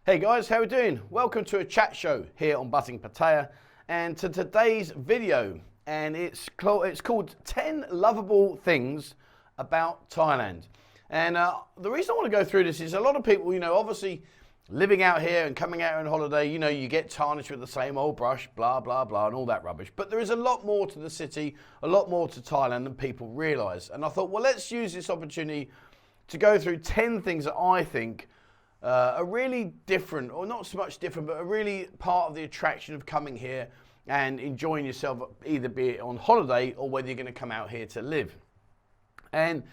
Hey guys, how are we doing? Welcome to a chat show here on Buzzing Pattaya, and to today's video, and it's called 10 Lovable Things About Thailand. And the reason I want to go through this is a lot of people, obviously living out here and coming out on holiday, you get tarnished with the same old brush, blah, blah, blah, and all that rubbish. But there is a lot more to the city, a lot more to Thailand than people realise. And I thought, well, let's use this opportunity to go through 10 things that I think are really different, or not so much different, but are really part of the attraction of coming here and enjoying yourself, either be it on holiday or whether you're going to come out here to live. And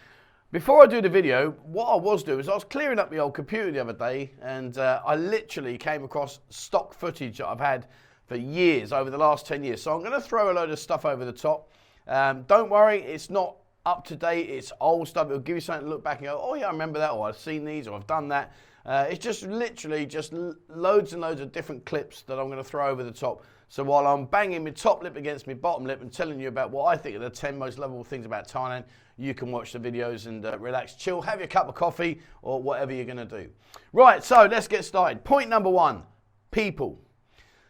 before I do the video, what I was doing is I was clearing up the old computer the other day, and I literally came across stock footage that I've had for years, over the last 10 years. So I'm going to throw a load of stuff over the top. Don't worry, it's not up to date, it's old stuff. It'll give you something to look back and go, oh yeah, I remember that, or I've seen these, or I've done that. It's just literally just loads and loads of different clips that I'm going to throw over the top. So while I'm banging my top lip against my bottom lip and telling you about what I think are the 10 most lovable things about Thailand, you can watch the videos and relax, chill, have your cup of coffee or whatever you're going to do. Right, so let's get started. Point number one, people.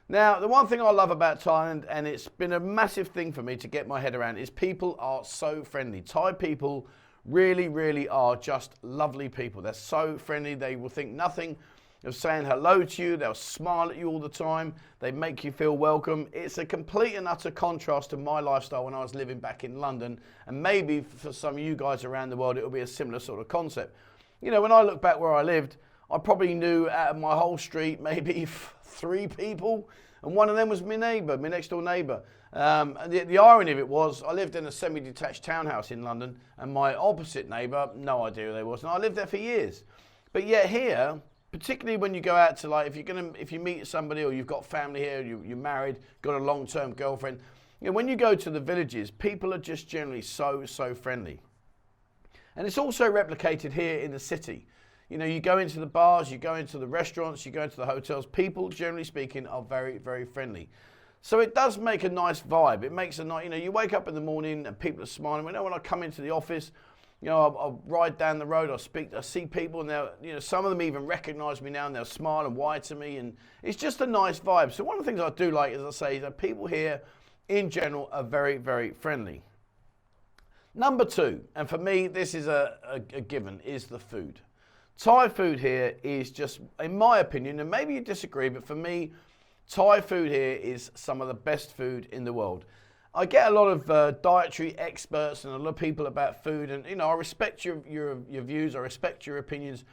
Now, the one thing I love about Thailand, and it's been a massive thing for me to get my head around, is people are so friendly. Thai people really, really are just lovely people. They're so friendly. They will think nothing of saying hello to you. They'll smile at you all the time. They make you feel welcome. It's a complete and utter contrast to my lifestyle when I was living back in London. And maybe for some of you guys around the world, it'll be a similar sort of concept. When I look back where I lived, I probably knew out of my whole street maybe 3 people. And one of them was my neighbour, my next door neighbour. And the irony of it was, I lived in a semi-detached townhouse in London, and my opposite neighbour, no idea who they was, and I lived there for years. But yet here, particularly when you go out to, like, if you meet somebody or you've got family here, you're married, got a long-term girlfriend, when you go to the villages, people are just generally so friendly. And it's also replicated here in the city. You go into the bars, you go into the restaurants, you go into the hotels, people, generally speaking, are very, very friendly. So it does make a nice vibe. It makes a nice, you wake up in the morning and people are smiling. When I come into the office, I'll ride down the road, I see people, and they'll, some of them even recognise me now, and they'll smile and wave to me, and it's just a nice vibe. So one of the things I do like, as I say, is that people here, in general, are very, very friendly. Number 2, and for me, this is a given, is the food. Thai food here is just, in my opinion, and maybe you disagree, but for me, Thai food here is some of the best food in the world. I get a lot of dietary experts and a lot of people about food, and I respect your views, I respect your opinions,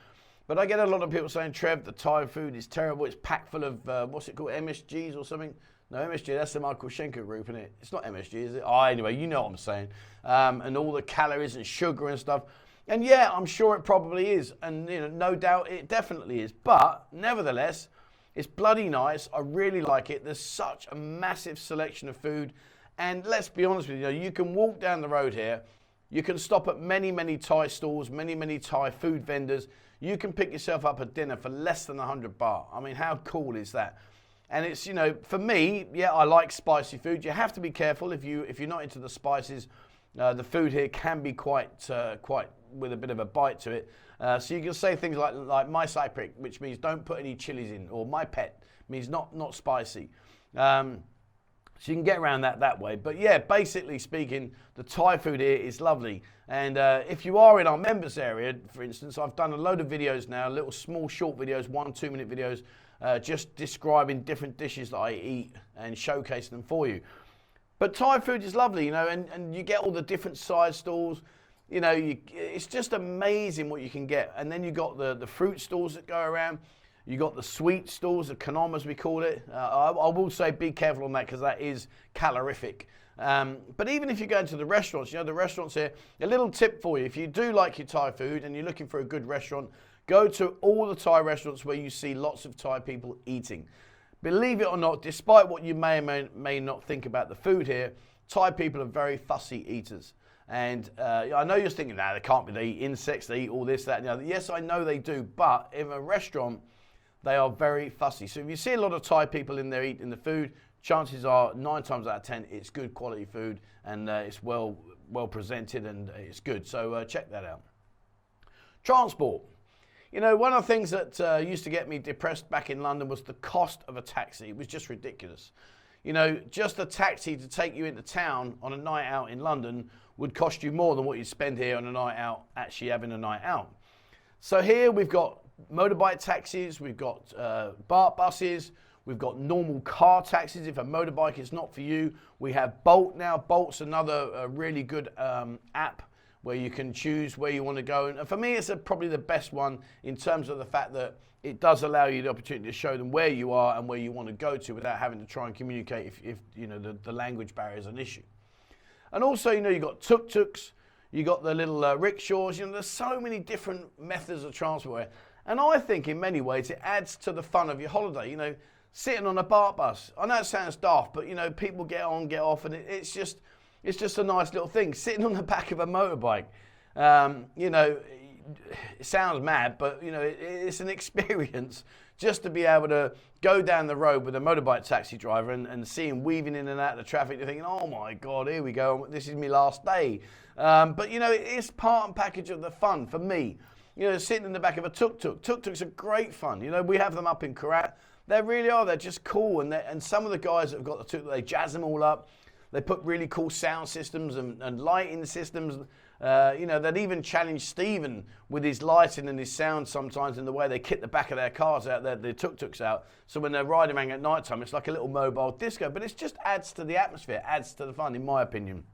but I get a lot of people saying, Trev, the Thai food is terrible, it's packed full of, what's it called, MSGs or something? No, MSG, that's the Michael Schenker group, isn't it? It's not MSG, is it? Oh, anyway, you know what I'm saying. And all the calories and sugar and stuff. And yeah, I'm sure it probably is, and no doubt it definitely is, but nevertheless, it's bloody nice. I really like it. There's such a massive selection of food, and let's be honest with you, you can walk down the road here, you can stop at many, many Thai stalls, many, many Thai food vendors. You can pick yourself up a dinner for less than 100 baht. I mean, how cool is that? And it's, for me, yeah, I like spicy food. You have to be careful if you're not into the spices. The food here can be quite with a bit of a bite to it. So you can say things like my saiprik, which means don't put any chilies in, or my pet means not spicy. So you can get around that way. But yeah, basically speaking, the Thai food here is lovely. And if you are in our members area, for instance, I've done a load of videos now, little small short videos, 1-2 minute videos, just describing different dishes that I eat and showcasing them for you. But Thai food is lovely, and you get all the different side stalls. It's just amazing what you can get. And then you got the fruit stalls that go around. You got the sweet stalls, the kanom as we call it. I will say be careful on that because that is calorific. But even if you go into the restaurants, the restaurants here, a little tip for you. If you do like your Thai food and you're looking for a good restaurant, go to all the Thai restaurants where you see lots of Thai people eating. Believe it or not, despite what you may or may not think about the food here, Thai people are very fussy eaters. And I know you're thinking, they can't be, they eat insects, they eat all this, that, and the other. Yes, I know they do, but in a restaurant, they are very fussy. So if you see a lot of Thai people in there eating the food, chances are 9 times out of 10, it's good quality food, and it's well presented, and it's good. So check that out. Transport. You know, one of the things that used to get me depressed back in London was the cost of a taxi. It was just ridiculous. You know, just a taxi to take you into town on a night out in London would cost you more than what you'd spend here on a night out actually having a night out. So here we've got motorbike taxis, we've got BART buses, we've got normal car taxis if a motorbike is not for you. We have Bolt now. Bolt's another really good app where you can choose where you want to go. And for me, it's probably the best one in terms of the fact that it does allow you the opportunity to show them where you are and where you want to go to without having to try and communicate if you know, the language barrier is an issue. And also, you know, you've got tuk-tuks, you got the little rickshaws, you know, there's so many different methods of transport. And I think in many ways it adds to the fun of your holiday. You know, sitting on a BART bus, I know it sounds daft, but you know, people get on, get off, and it's just a nice little thing. Sitting on the back of a motorbike, you know, it sounds mad, but you know, it's an experience just to be able to go down the road with a motorbike taxi driver and see him weaving in and out of the traffic. You're thinking, oh my God, here we go. This is my last day. But you know, it's part and package of the fun for me. You know, sitting in the back of a tuk-tuk. Tuk-tuks are great fun. You know, we have them up in Korat. They really are. They're just cool. And some of the guys that have got the tuk-tuk, they jazz them all up. They put really cool sound systems and lighting systems. You know, they'd even challenge Stephen with his lighting and his sound sometimes in the way they kit the back of their cars out, their tuk-tuks out. So when they're riding around at night time, it's like a little mobile disco. But it just adds to the atmosphere, adds to the fun, in my opinion.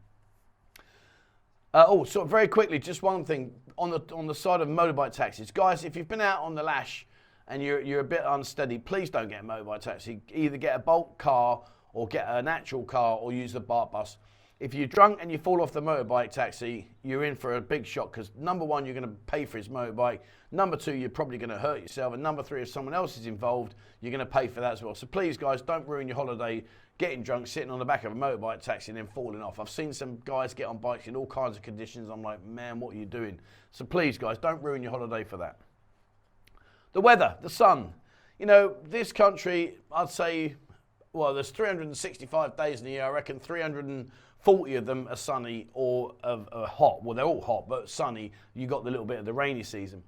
So very quickly, just one thing on the side of motorbike taxis. Guys, if you've been out on the lash and you're a bit unsteady, please don't get a motorbike taxi. Either get a Bolt car or get an actual car or use the BART bus. If you're drunk and you fall off the motorbike taxi, you're in for a big shock because number one, you're going to pay for his motorbike. Number two, you're probably going to hurt yourself. And number three, if someone else is involved, you're going to pay for that as well. So please, guys, don't ruin your holiday getting drunk, sitting on the back of a motorbike taxi and then falling off. I've seen some guys get on bikes in all kinds of conditions. I'm like, man, what are you doing? So please, guys, don't ruin your holiday for that. The weather, the sun. You know, this country, I'd say, well, there's 365 days in the year. I reckon 340 of them are sunny or hot. Well, they're all hot, but sunny. You got the little bit of the rainy season.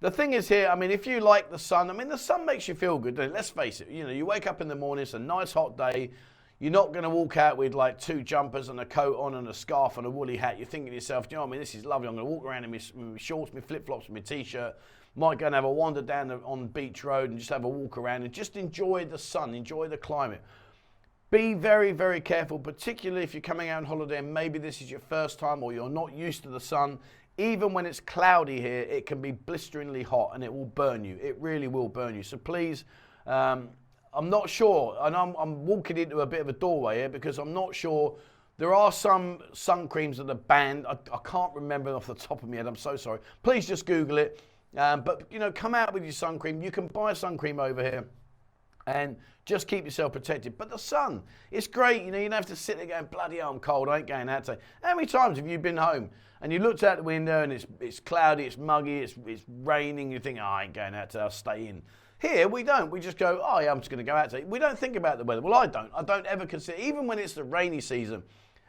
The thing is here, I mean, if you like the sun, I mean, the sun makes you feel good. Let's face it. You know, you wake up in the morning, it's a nice hot day. You're not going to walk out with like 2 jumpers and a coat on and a scarf and a woolly hat. You're thinking to yourself, you know what I mean, this is lovely. I'm going to walk around in my shorts, my flip-flops, my T-shirt. Might go and have a wander down on Beach Road and just have a walk around and just enjoy the sun, enjoy the climate. Be very, very careful, particularly if you're coming out on holiday and maybe this is your first time or you're not used to the sun. Even when it's cloudy here, it can be blisteringly hot and it will burn you. It really will burn you. So please, I'm not sure, and I'm walking into a bit of a doorway here because I'm not sure. There are some sun creams that are banned. I can't remember off the top of my head. I'm so sorry. Please just Google it. But, you know, come out with your sun cream. You can buy sun cream over here and just keep yourself protected. But the sun, it's great. You know, you don't have to sit there going, bloody hell, I'm cold. I ain't going out today. How many times have you been home and you looked out the window and it's cloudy, it's muggy, it's raining. You think, oh, I ain't going out today. I'll stay in. Here, we don't. We just go, oh, yeah, I'm just going to go out today. We don't think about the weather. Well, I don't. I don't ever consider, even when it's the rainy season.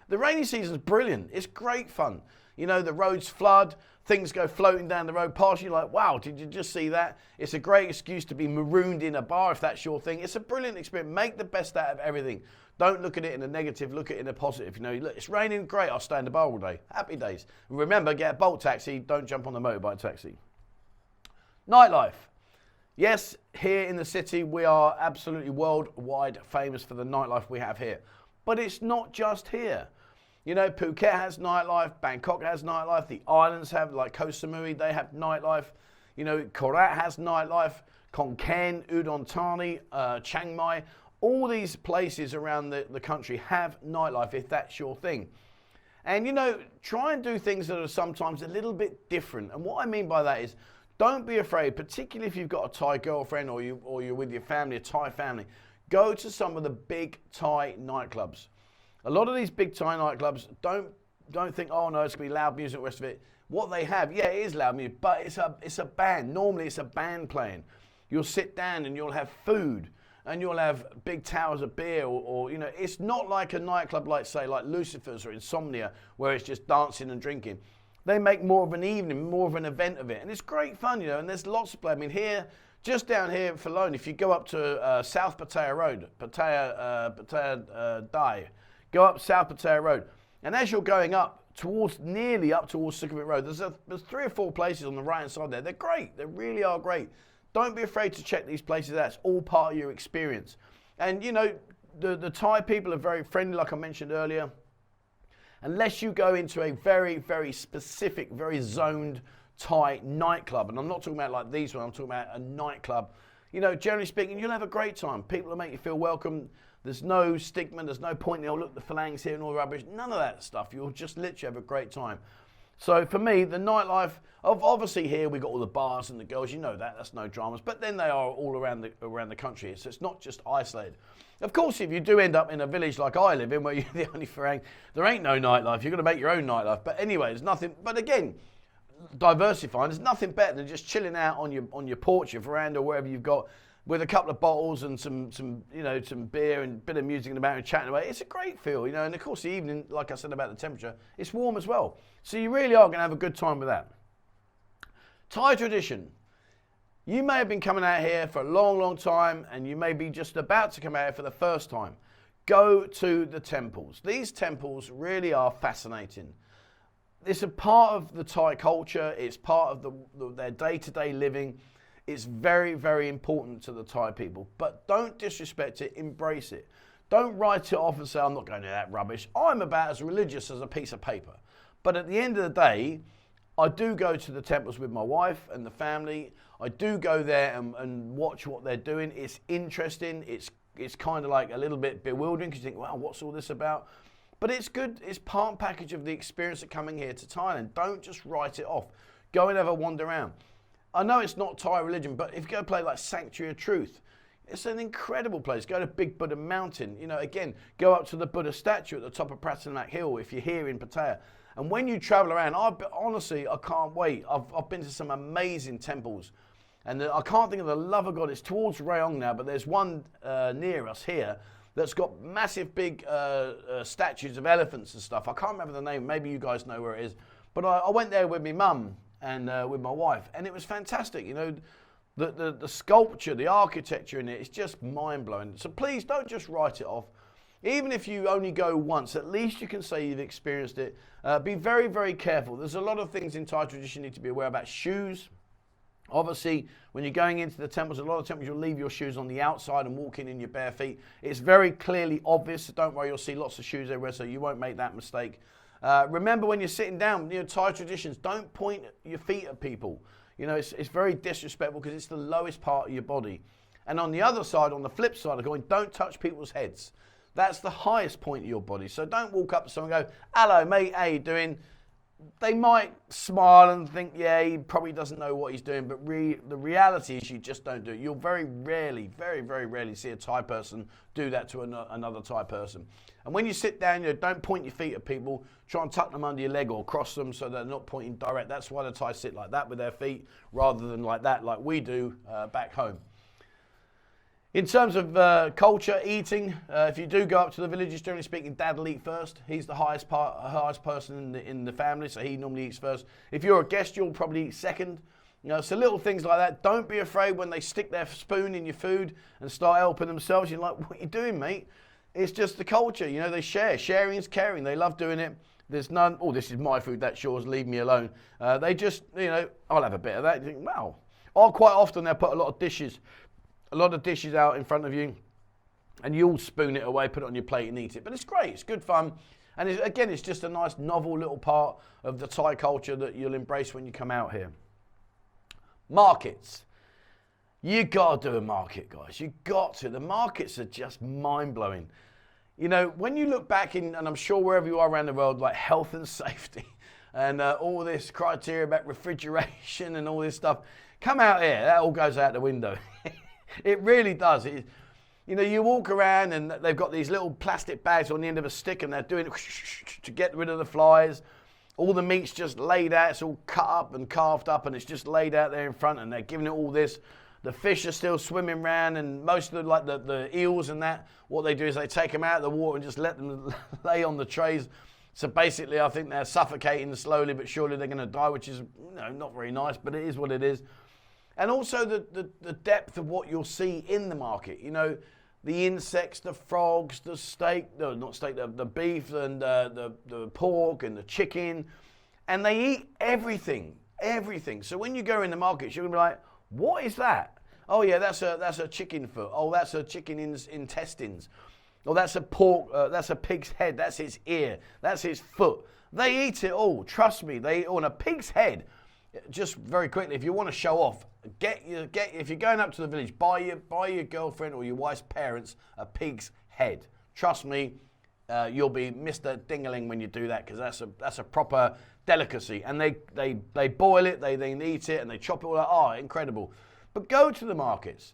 The rainy season's brilliant. It's great fun. You know, the roads flood, things go floating down the road past you like, wow, did you just see that? It's a great excuse to be marooned in a bar if that's your thing. It's a brilliant experience. Make the best out of everything. Don't look at it in a negative, look at it in a positive. You know, look, it's raining, great, I'll stay in the bar all day. Happy days. And remember, get a Bolt taxi, don't jump on the motorbike taxi. Nightlife. Yes, here in the city, we are absolutely worldwide famous for the nightlife we have here. But it's not just here. You know, Phuket has nightlife, Bangkok has nightlife, the islands have, like Koh Samui, they have nightlife. You know, Korat has nightlife, Khon Kaen, Udon Thani, Chiang Mai. All these places around the country have nightlife if that's your thing. And, you know, try and do things that are sometimes a little bit different. And what I mean by that is, don't be afraid, particularly if you've got a Thai girlfriend or you're with your family, a Thai family. Go to some of the big Thai nightclubs. A lot of these big Thai nightclubs don't think, oh no, it's going to be loud music, the rest of it. What they have, yeah, it is loud music, but it's a band. Normally it's a band playing. You'll sit down and you'll have food and you'll have big towers of beer or you know, it's not like a nightclub like, say, like Lucifer's or Insomnia, where it's just dancing and drinking. they make more of an evening, more of an event of it. And it's great fun, you know, and there's lots of play. I mean, here, just down here for Lone, if you go up to South Pattaya Road, Pattaya Dai, go up South Pattaya Road, and as you're going up, nearly up towards Sukhumvit Road, there's 3 or 4 places on the right hand side there. They're great. They really are great. Don't be afraid to check these places out. It's all part of your experience. And you know, the Thai people are very friendly, like I mentioned earlier. Unless you go into a very, very specific, very zoned Thai nightclub, and I'm not talking about like these ones, I'm talking about a nightclub. You know, generally speaking, you'll have a great time. People will make you feel welcome. There's no stigma, there's no point in, oh, look, the phalanx here and all the rubbish. None of that stuff. You'll just literally have a great time. So for me, the nightlife, obviously here we've got all the bars and the girls, you know that, that's no dramas. But then they are all around the country, so it's not just isolated. Of course, if you do end up in a village like I live in, where you're the only phalanx, there ain't no nightlife. You're going to make your own nightlife. But anyway, there's nothing, but again, diversifying, there's nothing better than just chilling out on your porch, your veranda, or wherever you've got, with a couple of bottles and some beer and a bit of music in the background, chatting away. It's a great feel, you know. And of course, the evening, like I said about the temperature, it's warm as well. So you really are going to have a good time with that. Thai tradition. You may have been coming out here for a long, long time, and you may be just about to come out here for the first time. Go to the temples. These temples really are fascinating. It's a part of the Thai culture. It's part of their day-to-day living. It's very, very important to the Thai people. But don't disrespect it. Embrace it. Don't write it off and say, I'm not going to that rubbish. I'm about as religious as a piece of paper. But at the end of the day, I do go to the temples with my wife and the family. I do go there and watch what they're doing. It's interesting. It's kind of like a little bit bewildering because you think, wow, what's all this about? But it's good. It's part and package of the experience of coming here to Thailand. Don't just write it off. Go and have a wander around. I know it's not Thai religion, but if you go to a place like Sanctuary of Truth, it's an incredible place. Go to Big Buddha Mountain. You know, again, go up to the Buddha statue at the top of Prattanamak Hill if you're here in Pattaya. And when you travel around, honestly, I can't wait. I've been to some amazing temples. And I can't think of the love of God. It's towards Rayong now, but there's one near us here that's got massive big statues of elephants and stuff. I can't remember the name. Maybe you guys know where it is. But I went there with my mum and with my wife, and it was fantastic. You know, the sculpture, the architecture in it, it's just mind-blowing. So please don't just write it off. Even if you only go once, at least you can say you've experienced it. Be very, very careful. There's a lot of things in Thai tradition you need to be aware about. Shoes. Obviously, when you're going into the temples, a lot of temples you'll leave your shoes on the outside and walk in your bare feet. It's very clearly obvious, so don't worry, you'll see lots of shoes everywhere, so you won't make that mistake. Remember when you're sitting down, you know, Thai traditions, don't point your feet at people. You know, it's very disrespectful because it's the lowest part of your body. And on the other side, on the flip side of going, don't touch people's heads. That's the highest point of your body. So don't walk up to someone and go, hello mate, how you doing? They might smile and think, yeah, he probably doesn't know what he's doing, but the reality is you just don't do it. You'll very rarely, very, very rarely see a Thai person do that to another Thai person. And when you sit down, you know, don't point your feet at people. Try and tuck them under your leg or cross them so they're not pointing direct. That's why the Thai sit like that with their feet rather than like that, like we do back home. In terms of culture, eating, if you do go up to the villages, generally speaking, Dad will eat first. He's the highest person in the family, so he normally eats first. If you're a guest, you'll probably eat second. You know, so little things like that. Don't be afraid when they stick their spoon in your food and start helping themselves. You're like, what are you doing, mate? It's just the culture. You know, they share. Sharing is caring. They love doing it. There's none, oh, this is my food, that's yours, leave me alone. They just, you know, I'll have a bit of that. You think, wow. Or quite often they'll put a lot of dishes out in front of you, and you'll spoon it away, put it on your plate and eat it. But it's great, it's good fun. And again, it's just a nice, novel little part of the Thai culture that you'll embrace when you come out here. Markets. You got to do a market, guys. You got to. The markets are just mind-blowing. You know, when you look back in, and I'm sure wherever you are around the world, like health and safety and all this criteria about refrigeration and all this stuff, come out here, that all goes out the window. It really does. You know, you walk around and they've got these little plastic bags on the end of a stick and they're doing it to get rid of the flies. All the meat's just laid out, it's all cut up and carved up and it's just laid out there in front and they're giving it all this. The fish are still swimming around and most of the eels and that, what they do is they take them out of the water and just let them lay on the trays. So basically, I think they're suffocating slowly but surely. They're going to die, which is not very nice, but it is what it is. And also the depth of what you'll see in the market. The insects, the frogs, the steak, the beef and the pork and the chicken. And they eat everything. So when you go in the markets, you're going to be like, what is that? Oh yeah, that's a chicken foot. Oh, that's a chicken intestines. Oh, that's a pork, that's a pig's head. That's its ear. That's its foot. They eat it all. Trust me, they eat all. And a pig's head, just very quickly, if you want to show off, if you're going up to the village, buy your girlfriend or your wife's parents a pig's head. Trust me, you'll be Mr. Dingaling when you do that, because that's a proper delicacy. And they boil it, they eat it, and they chop it all up. Oh, incredible. But go to the markets.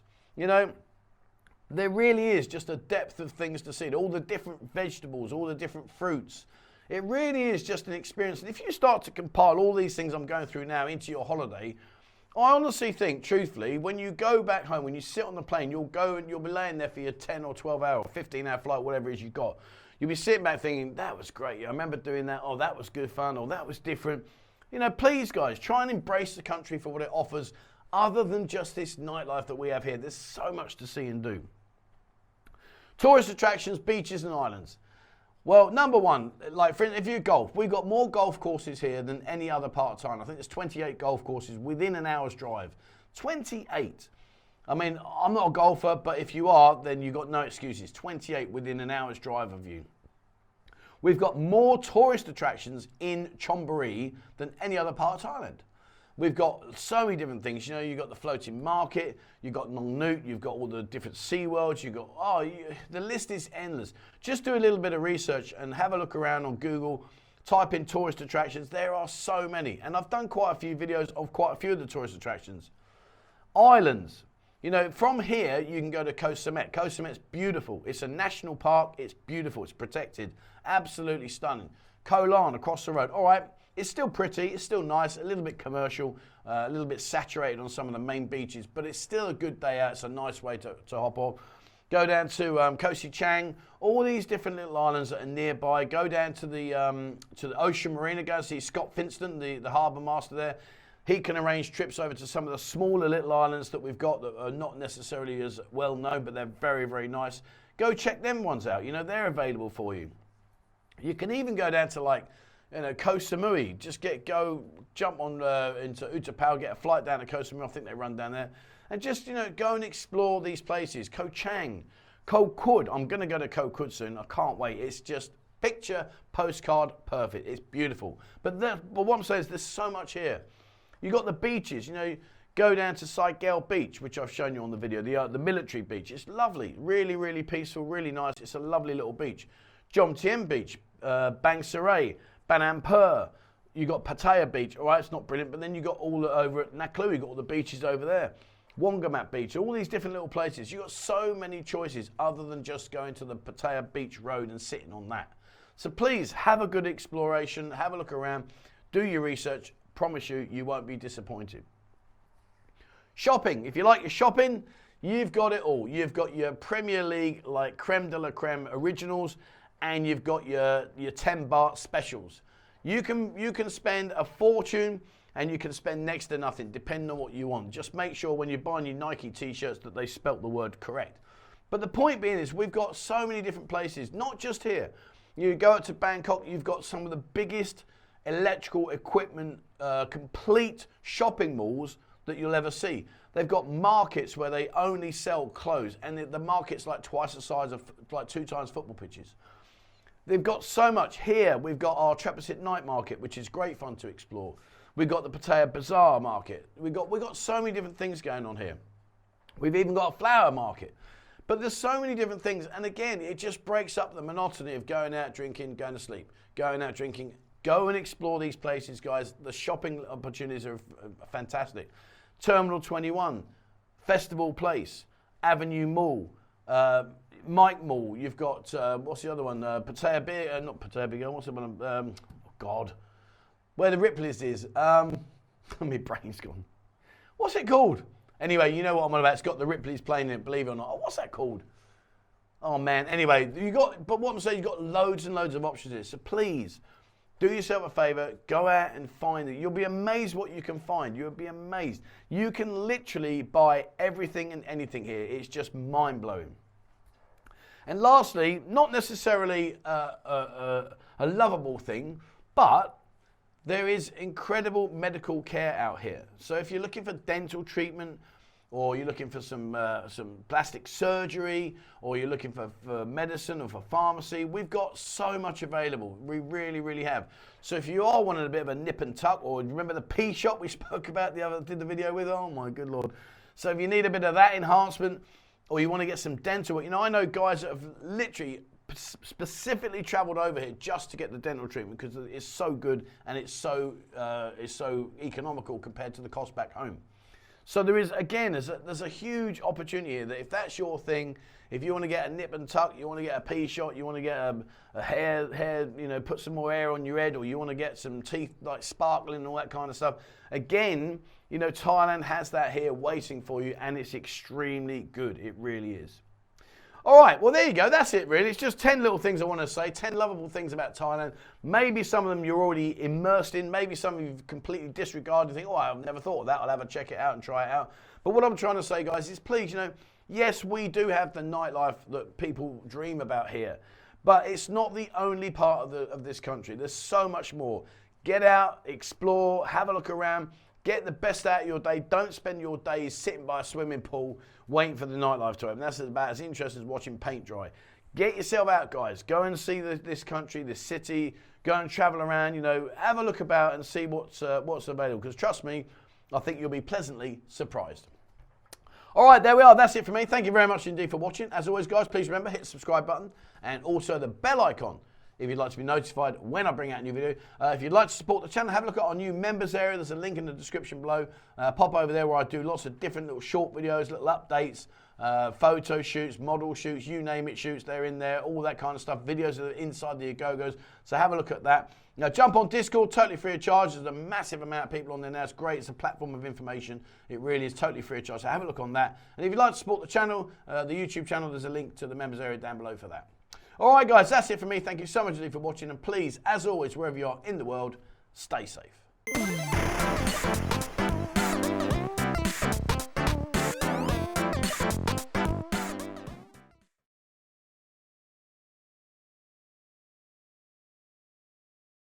There really is just a depth of things to see. All the different vegetables, all the different fruits. It really is just an experience. And if you start to compile all these things I'm going through now into your holiday, I honestly think, truthfully, when you go back home, when you sit on the plane, you'll go and you'll be laying there for your 10 or 12 hour, or 15 hour flight, whatever it is you've got. You'll be sitting back thinking, that was great. I remember doing that. Oh, that was good fun. Or that was different. Please, guys, try and embrace the country for what it offers, other than just this nightlife that we have here. There's so much to see and do. Tourist attractions, beaches and islands. Well, number one, if you golf, we've got more golf courses here than any other part of Thailand. I think there's 28 golf courses within an hour's drive. 28. I mean, I'm not a golfer, but if you are, then you've got no excuses. 28 within an hour's drive of you. We've got more tourist attractions in Chonburi than any other part of Thailand. We've got so many different things. You've got the floating market, you've got Nong Nut, you've got all the different sea worlds, the list is endless. Just do a little bit of research and have a look around on Google, type in tourist attractions. There are so many. And I've done quite a few videos of quite a few of the tourist attractions. Islands. From here, you can go to Koh Samet. Koh Samet's beautiful. It's a national park. It's beautiful. It's protected. Absolutely stunning. Koh Lan across the road. All right. It's still pretty, it's still nice, a little bit commercial, a little bit saturated on some of the main beaches, but it's still a good day out. It's a nice way to hop off. Go down to Koh Si Chang, all these different little islands that are nearby. Go down to the Ocean Marina, go and see Scott Finston, the harbour master there. He can arrange trips over to some of the smaller little islands that we've got that are not necessarily as well known, but they're very, very nice. Go check them ones out, they're available for you. You can even go down to Koh Samui, jump on into Utapao, get a flight down to Koh Samui. I think they run down there, and just go and explore these places. Koh Chang, Koh Kud. I'm going to go to Koh Kud soon. I can't wait. It's just picture postcard perfect. It's beautiful. But what I'm saying is there's so much here. You got the beaches. Go down to Saigel Beach, which I've shown you on the video. The military beach. It's lovely, really, really peaceful, really nice. It's a lovely little beach. Jom Tien Beach, Bang Sarai, Banampur, you got Pattaya Beach, all right, it's not brilliant, but then you got all over at Naklu, you got all the beaches over there. Wongamat Beach, all these different little places. You got so many choices other than just going to the Pattaya Beach Road and sitting on that. So please have a good exploration, have a look around, do your research. Promise you, you won't be disappointed. Shopping, if you like your shopping, you've got it all. You've got your Premier League, like creme de la creme originals, and you've got your 10 baht specials. You can spend a fortune and you can spend next to nothing depending on what you want. Just make sure when you're buying your Nike t-shirts that they spelt the word correct. But the point being is we've got so many different places, not just here. You go out to Bangkok, you've got some of the biggest electrical equipment, complete shopping malls that you'll ever see. They've got markets where they only sell clothes, and the market's like twice the size of, like 2 times football pitches. They've got so much here. We've got our Trapesit night market, which is great fun to explore. We've got the Pattaya Bazaar market. We've got so many different things going on here. We've even got a flower market. But there's so many different things. And again, it just breaks up the monotony of going out drinking, going to sleep, going out drinking. Go and explore these places, guys. The shopping opportunities are fantastic. Terminal 21, Festival Place, Avenue Mall, Mike Mall. You've got, what's the other one? Pattaya Beer, not Pattaya Beer, what's the one? Oh God. Where the Ripley's is. My brain's gone. What's it called? Anyway, you know what I'm on about. It's got the Ripley's playing in it, believe it or not. Oh, what's that called? Oh man, anyway, but what I'm saying, you've got loads and loads of options here. So please, do yourself a favor, go out and find it. You'll be amazed what you can find. You'll be amazed. You can literally buy everything and anything here. It's just mind-blowing. And lastly, not necessarily a lovable thing, but there is incredible medical care out here. So if you're looking for dental treatment, or you're looking for some plastic surgery, or you're looking for medicine or for pharmacy, we've got so much available. We really, really have. So if you are wanting a bit of a nip and tuck, or remember the pea shop we spoke about did the video with? Oh my good Lord. So if you need a bit of that enhancement, or you want to get some dental, I know guys that have literally specifically traveled over here just to get the dental treatment because it's so good and it's so economical compared to the cost back home. So there is, again, there's a huge opportunity here that if that's your thing, if you want to get a nip and tuck, you want to get a pea shot, you want to get a hair, put some more hair on your head, or you want to get some teeth like sparkling and all that kind of stuff. Again, Thailand has that here waiting for you, and it's extremely good. It really is. All right, well, there you go. That's it, really. It's just 10 little things I want to say, 10 lovable things about Thailand. Maybe some of them you're already immersed in. Maybe some you've completely disregarded. You think, oh, I've never thought of that. I'll have a check it out and try it out. But what I'm trying to say, guys, is please, yes, we do have the nightlife that people dream about here. But it's not the only part of this country. There's so much more. Get out, explore, have a look around. Get the best out of your day. Don't spend your days sitting by a swimming pool waiting for the nightlife to open. That's about as interesting as watching paint dry. Get yourself out, guys. Go and see this country, this city. Go and travel around. Have a look about and see what's available. Because trust me, I think you'll be pleasantly surprised. All right, there we are. That's it for me. Thank you very much indeed for watching. As always, guys, please remember, hit the subscribe button and also the bell icon if you'd like to be notified when I bring out a new video. If you'd like to support the channel, have a look at our new members area. There's a link in the description below. Pop over there where I do lots of different little short videos, little updates, photo shoots, model shoots, you name it shoots. They're in there, all that kind of stuff. Videos that are inside the Agogos. So have a look at that. Now jump on Discord, totally free of charge. There's a massive amount of people on there now. It's great. It's a platform of information. It really is totally free of charge. So have a look on that. And if you'd like to support the channel, the YouTube channel, there's a link to the members area down below for that. All right, guys, that's it for me. Thank you so much indeed for watching. And please, as always, wherever you are in the world, stay safe.